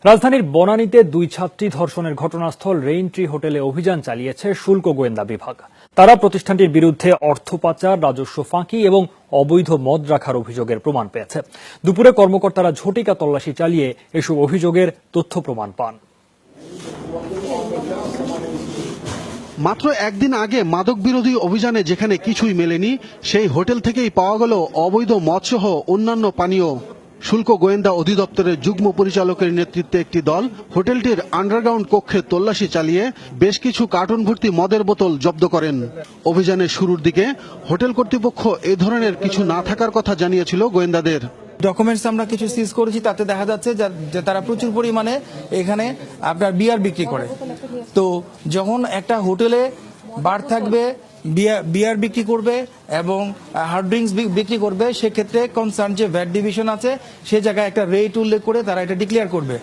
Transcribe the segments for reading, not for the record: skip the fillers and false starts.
রাজধানীর বনানীতে দুই ছাত্রী ধর্ষণের ঘটনাস্থল রেইনট্রি হোটেলে অভিযান চালিয়েছে শুল্ক গোয়েন্দা বিভাগ। তারা প্রতিষ্ঠানটির বিরুদ্ধে অর্থ পাচার, রাজস্ব ফাঁকি এবং অবৈধ মদ রাখার অভিযোগের প্রমাণ পেয়েছে। দুপুরে কর্মকর্তারা ঝটিকা তল্লাশি চালিয়ে এসব অভিযোগের তথ্য প্রমাণ পান। মাত্র একদিন আগে মাদক বিরোধী অভিযানে যেখানে কিছুই মেলেনি, সেই হোটেল থেকেই পাওয়া গেল অবৈধ মদসহ অন্যান্য পানীয়। শুল্ক গোয়েন্দা অধিদপ্তরের যুগ্ম পরিচালকের নেতৃত্বে একটি দল হোটেলটির আন্ডারগ্রাউন্ড কক্ষে তল্লাশি চালিয়ে বেশ কিছু কার্টন ভর্তি মদের বোতল জব্দ করেন। অভিযানের শুরুর দিকে হোটেল কর্তৃপক্ষ এ ধরনের কিছু না থাকার কথা জানিয়েছিল গোয়েন্দাদের। ডকুমেন্টস আমরা কিছু সিজ করেছি, তাতে দেখা যাচ্ছে যে তারা প্রচুর পরিমাণে এখানে আপনার বিয়ার বিক্রি করে। তো যখন একটা হোটেলে বার থাকবে, বিয়ার বিক্রি করবে এবং হার্ড ড্রিঙ্কস বিক্রি করবে, সেক্ষেত্রে কনসার্ন যে ভ্যাট ডিভিশন আছে সে জায়গায় একটা রেট উল্লেখ করে তারা এটা ডিক্লেয়ার করবে।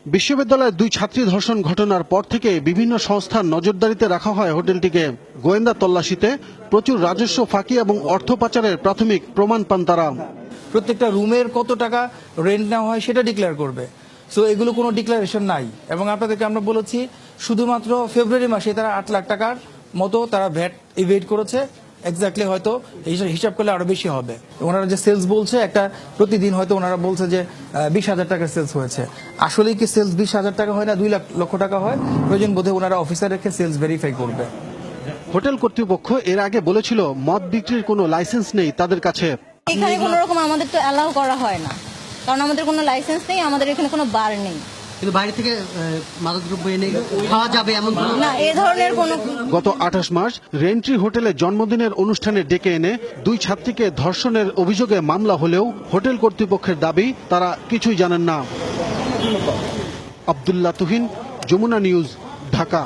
বিশ্ববিদ্যালয়ের দুই ছাত্রী ধর্ষণ ঘটনার পর থেকে বিভিন্ন সংস্থার নজরদারিতে রাখা হয় হোটেলটিকে। গোয়েন্দা তল্লাশিতে প্রচুর রাজস্ব ফাঁকি এবং অর্থ পাচারের প্রাথমিক প্রমাণ পান তারা। প্রত্যেকটা রুমের কত টাকা রেন্ট নেওয়া হয় সেটা ডিক্লেয়ার করবে। সো এগুলো কোনো ডিক্লারেশন নাই। এবং আপনাদেরকে আমরা বলেছি শুধুমাত্র ফেব্রুয়ারি মাসে তারা 8 লাখ টাকার মতো তারা ভ্যাট ইভেড করেছে। এক্স্যাক্টলি হয়তো হিসাব করলে আরো বেশি হবে। ওনারা যে সেলস বলছে, একটা প্রতিদিন হয়তো ওনারা বলছে যে 20,000 টাকার সেলস হয়েছে। আসলে কি সেলস 20,000 টাকা হয় না, 2 লক্ষ টাকা হয়? প্রয়োজন বোধে ওনারা অফিসার রেখে সেলস ভেরিফাই করবে। হোটেল কর্তৃপক্ষ এর আগে বলেছিল মদ বিক্রির কোনো লাইসেন্স নেই তাদের কাছে। এখানে কোনো রকম আমাদের তো অ্যালাউ করা হয় না, কারণ আমাদের কোনো লাইসেন্স নেই, আমাদের এখানে কোনো বার নেই। কিন্তু বাইরে থেকে মাদকদ্রব্য এনে খাওয়া যাবে এমন না, এই ধরনের কোনো। গত 28 মার্চ রেইনট্রি হোটেলে জন্মদিনের অনুষ্ঠানে ডেকে এনে দুই ছাত্রীকে ধর্ষণের অভিযোগে মামলা হলেও হোটেল কর্তৃপক্ষের দাবি তারা কিছুই জানেন না। আব্দুল্লাহ তুহিন, যমুনা নিউজ, ঢাকা।